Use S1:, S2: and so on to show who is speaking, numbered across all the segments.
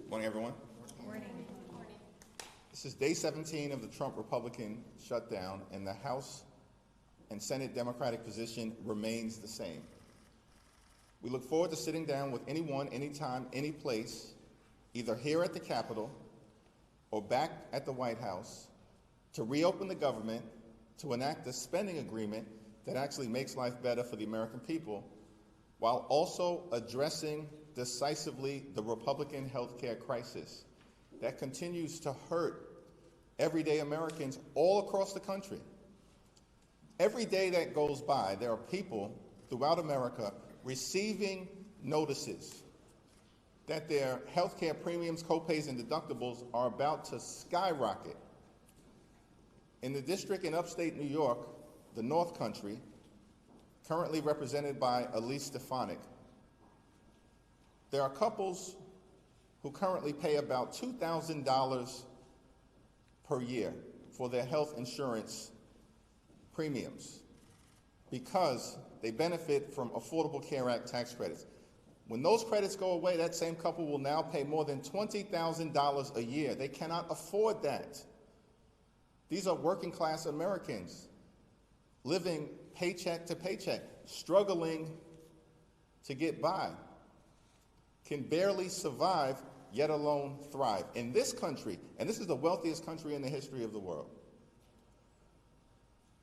S1: Morning, everyone.
S2: Morning.
S1: This is day 17 of the Trump-Republican shutdown, and the House and Senate Democratic position remains the same. We look forward to sitting down with anyone, anytime, any place, either here at the Capitol or back at the White House, to reopen the government, to enact a spending agreement that actually makes life better for the American people, while also addressing decisively the Republican health care crisis that continues to hurt everyday Americans all across the country. Every day that goes by, there are people throughout America receiving notices that their health care premiums, copays, and deductibles are about to skyrocket. In the district in upstate New York, the North Country, currently represented by Elise Stefanik, there are couples who currently pay about $2,000 per year for their health insurance premiums because they benefit from Affordable Care Act tax credits. When those credits go away, that same couple will now pay more than $20,000 a year. They cannot afford that. These are working class Americans living paycheck to paycheck, struggling to get by, can barely survive, yet alone thrive. In this country, and this is the wealthiest country in the history of the world.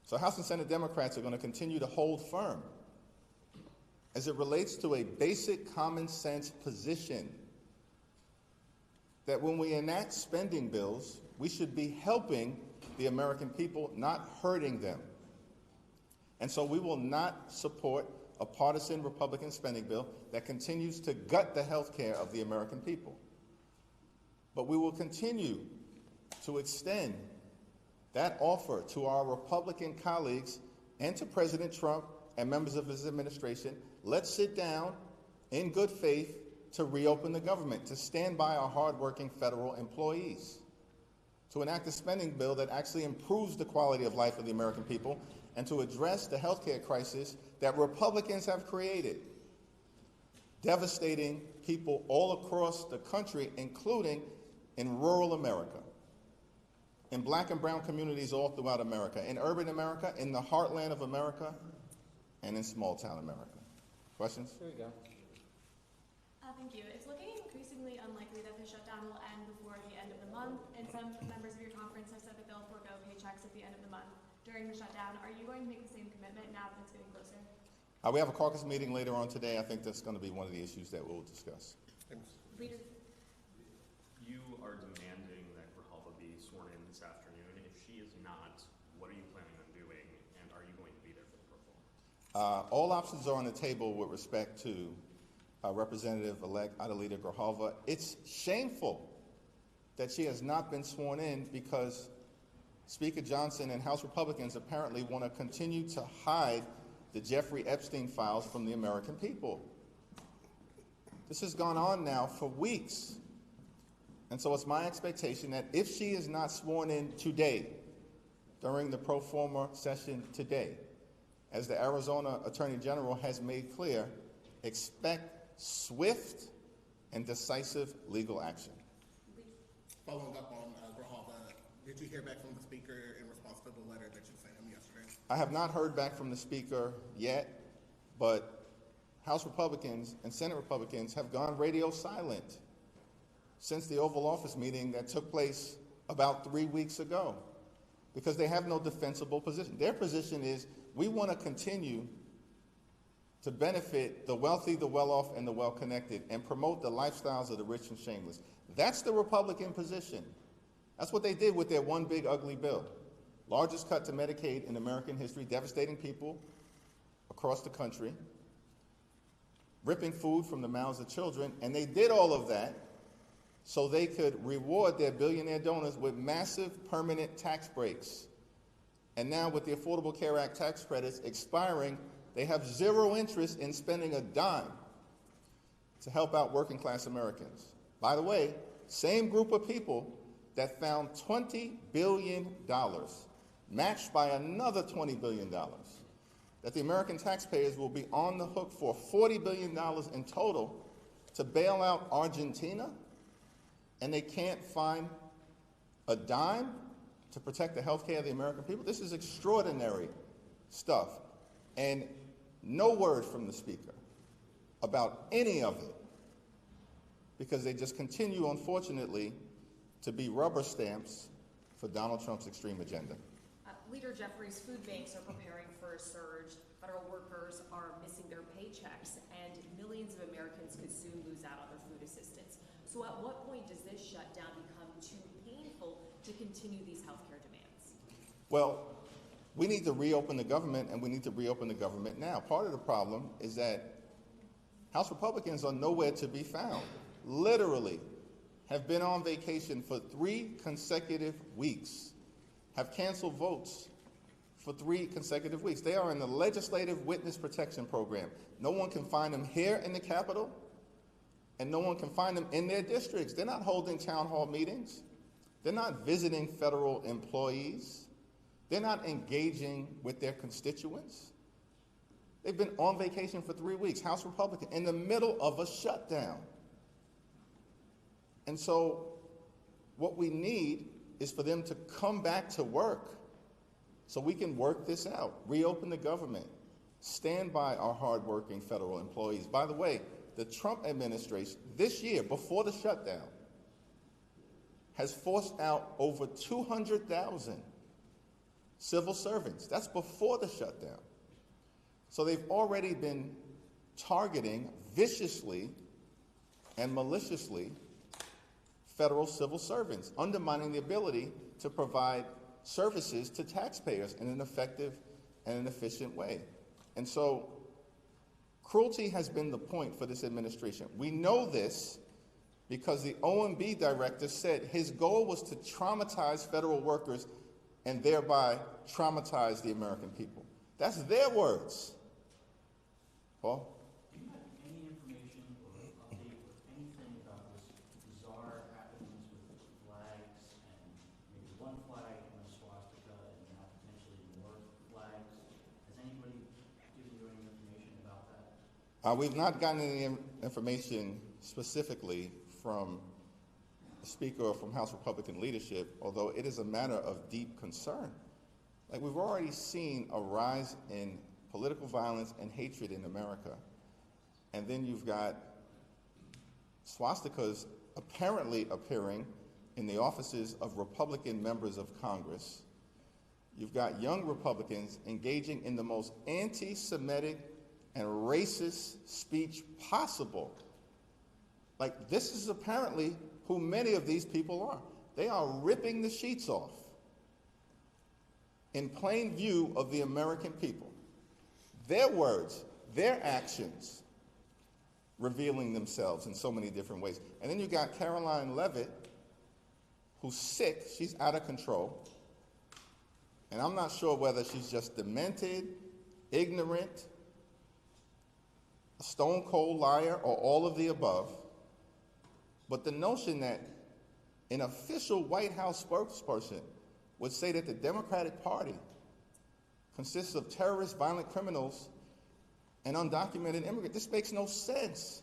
S1: So House and Senate Democrats are going to continue to hold firm as it relates to a basic common sense position that when we enact spending bills, we should be helping the American people, not hurting them. And so we will not support a partisan Republican spending bill that continues to gut the health care of the American people. But we will continue to extend that offer to our Republican colleagues and to President Trump and members of his administration. Let's sit down in good faith to reopen the government, to stand by our hardworking federal employees, to enact a spending bill that actually improves the quality of life of the American people, and to address the health care crisis that Republicans have created, devastating people all across the country, including in rural America, in black and brown communities all throughout America, in urban America, in the heartland of America, and in small town America. Questions?
S3: There you go.
S2: Thank you. It's looking increasingly unlikely that the shutdown will end before the end of the month, and some members of your conference have said that they'll forego paychecks at the end of the month during the shutdown. Are you going to make the same commitment now that it's getting closer?
S1: We have a caucus meeting later on today. I think that's going to be one of the issues that we'll discuss.
S2: Leader.
S4: You are demanding that Grijalva be sworn in this afternoon. If she is not, what are you planning on doing, and are you going to be there for the profile?
S1: All options are on the table with respect to Representative-elect Adelita Grijalva. It's shameful that she has not been sworn in because Speaker Johnson and House Republicans apparently want to continue to hide the Jeffrey Epstein files from the American people. This has gone on now for weeks. And so it's my expectation that if she is not sworn in today, during the pro forma session today, as the Arizona Attorney General has made clear, expect swift and decisive legal action.
S5: Following up on Grijalva, did you hear back from the Speaker in response to the letter that you sent him yesterday?
S1: I have not heard back from the Speaker yet, but House Republicans and Senate Republicans have gone radio silent since the Oval Office meeting that took place about 3 weeks ago because they have no defensible position. Their position is we want to continue to benefit the wealthy, the well-off, and the well-connected, and promote the lifestyles of the rich and shameless. That's the Republican position. That's what they did with their one big ugly bill. Largest cut to Medicaid in American history, devastating people across the country, ripping food from the mouths of children, and they did all of that so they could reward their billionaire donors with massive permanent tax breaks. And now with the Affordable Care Act tax credits expiring, they have zero interest in spending a dime to help out working class Americans. By the way, same group of people that found $20 billion, matched by another $20 billion, that the American taxpayers will be on the hook for $40 billion in total to bail out Argentina and they can't find a dime to protect the health care of the American people? This is extraordinary stuff. And no word from the Speaker about any of it, because they just continue, unfortunately, to be rubber stamps for Donald Trump's extreme agenda.
S3: Leader Jeffries, food banks are preparing for a surge. Federal workers are missing their paychecks, and millions of Americans could soon lose out on their food assistance. So at what point does this shutdown become too painful to continue these healthcare demands?
S1: Well, we need to reopen the government, and we need to reopen the government now. Part of the problem is that House Republicans are nowhere to be found. Literally have been on vacation for 3 consecutive weeks, have canceled votes for 3 consecutive weeks. They are in the Legislative Witness Protection Program. No one can find them here in the Capitol, and no one can find them in their districts. They're not holding town hall meetings. They're not visiting federal employees. They're not engaging with their constituents. They've been on vacation for 3 weeks, House Republican, in the middle of a shutdown. And so what we need is for them to come back to work so we can work this out, reopen the government, stand by our hardworking federal employees. By the way, the Trump administration this year, before the shutdown, has forced out over 200,000 civil servants. That's before the shutdown. So they've already been targeting viciously and maliciously federal civil servants, undermining the ability to provide services to taxpayers in an effective and an efficient way. And so cruelty has been the point for this administration. We know this because the OMB director said his goal was to traumatize federal workers and thereby traumatize the American people. That's their words. Paul?
S6: Do you have any information or update or anything about this bizarre happenings with flags and maybe one flag and a swastika and now potentially more flags? Has anybody given you any information about that?
S1: We've not gotten any information specifically from the Speaker or from House Republican leadership, although it is a matter of deep concern. Like, we've already seen a rise in political violence and hatred in America. And then you've got swastikas apparently appearing in the offices of Republican members of Congress. You've got young Republicans engaging in the most anti-Semitic and racist speech possible. Like, this is apparently who many of these people are. They are ripping the sheets off in plain view of the American people. Their words, their actions, revealing themselves in so many different ways. And then you got Caroline Leavitt, who's sick, she's out of control. And I'm not sure whether she's just demented, ignorant, a stone cold liar, or all of the above. But the notion that an official White House spokesperson would say that the Democratic Party consists of terrorists, violent criminals, and undocumented immigrants. This makes no sense.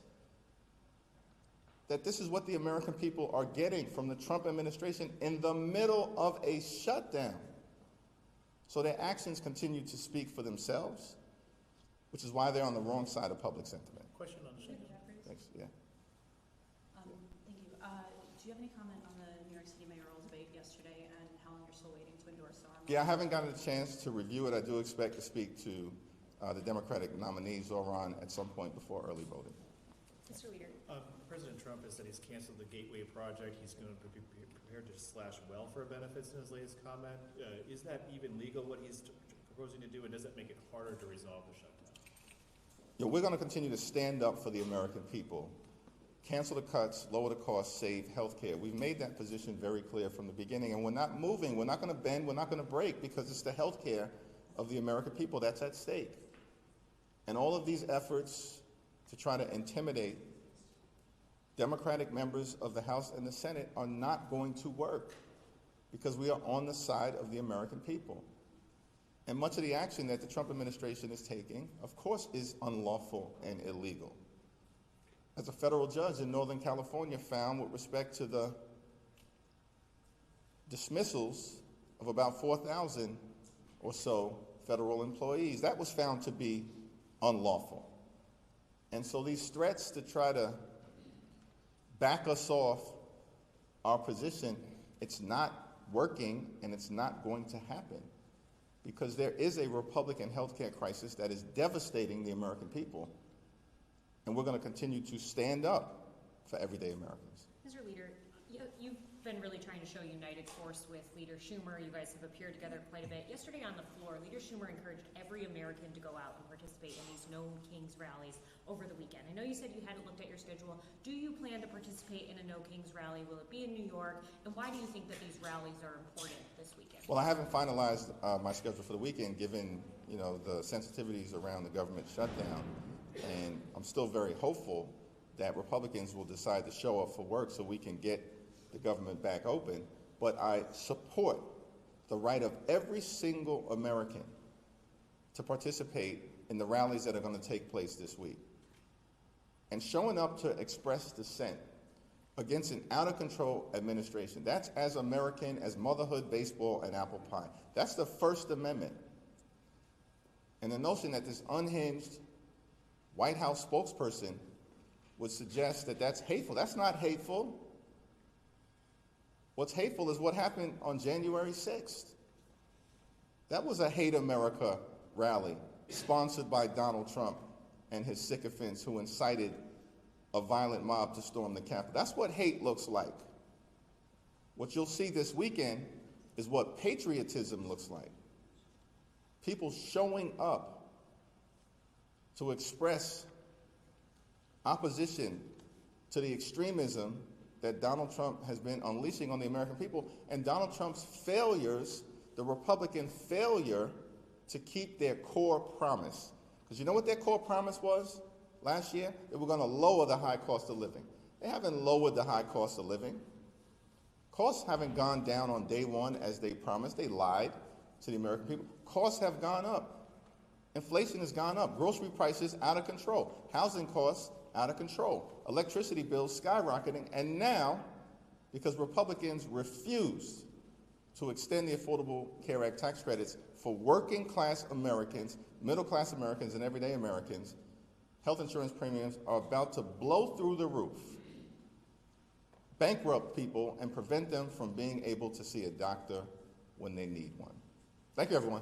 S1: That this is what the American people are getting from the Trump administration in the middle of a shutdown. So their actions continue to speak for themselves, which is why they're on the wrong side of public sentiment.
S5: Question on the
S2: Leader Jeffries.
S1: Thanks. Yeah.
S7: Thank you. Do you have any comment on the New York City mayoral debate yesterday and how long you're still waiting to endorse the arm?
S1: Yeah, I haven't gotten a chance to review it. I do expect to speak to the Democratic nominee, Zoran, at some point before early voting.
S2: Mr. Leader.
S8: President Trump has said he's canceled the Gateway project. He's going to be prepared to slash welfare benefits in his latest comment. Is that even legal, what he's proposing to do, and does that make it harder to resolve the shutdown?
S1: You know, we're going to continue to stand up for the American people. Cancel the cuts, lower the costs, save health care. We've made that position very clear from the beginning, and we're not moving. We're not going to bend. We're not going to break, because it's the health care of the American people that's at stake. And all of these efforts to try to intimidate Democratic members of the House and the Senate are not going to work, because we are on the side of the American people. And much of the action that the Trump administration is taking, of course, is unlawful and illegal. as a federal judge in Northern California found with respect to the dismissals of about 4,000 or so federal employees. That was found to be unlawful. And so these threats to try to back us off our position, it's not working and it's not going to happen, because there is a Republican healthcare crisis that is devastating the American people, and we're going to continue to stand up for everyday Americans.
S3: Mr. Leader, you've been really trying to show united force with Leader Schumer. You guys have appeared together quite a bit. Yesterday on the floor, Leader Schumer encouraged every American to go out and participate in these No Kings rallies over the weekend. I know you said you hadn't looked at your schedule. Do you plan to participate in a No Kings rally? Will it be in New York? And why do you think that these rallies are important this weekend?
S1: Well, I haven't finalized my schedule for the weekend, given the sensitivities around the government shutdown, and I'm still very hopeful that Republicans will decide to show up for work so we can get the government back open. But I support the right of every single American to participate in the rallies that are going to take place this week. And showing up to express dissent against an out-of-control administration, that's as American as motherhood, baseball, and apple pie. That's the First Amendment. And the notion that this unhinged White House spokesperson would suggest that that's hateful. That's not hateful. What's hateful is what happened on January 6th. That was a Hate America rally sponsored by Donald Trump and his sycophants who incited a violent mob to storm the Capitol. That's what hate looks like. What you'll see this weekend is what patriotism looks like. People showing up to express opposition to the extremism that Donald Trump has been unleashing on the American people, and Donald Trump's failures, the Republican failure to keep their core promise. Because you know what their core promise was last year? They were going to lower the high cost of living. They haven't lowered the high cost of living. Costs haven't gone down on day one as they promised. They lied to the American people. Costs have gone up. Inflation has gone up. Grocery prices out of control. Housing costs out of control. Electricity bills skyrocketing. And now, because Republicans refuse to extend the Affordable Care Act tax credits for working class Americans, middle class Americans, and everyday Americans, health insurance premiums are about to blow through the roof, bankrupt people, and prevent them from being able to see a doctor when they need one. Thank you, everyone.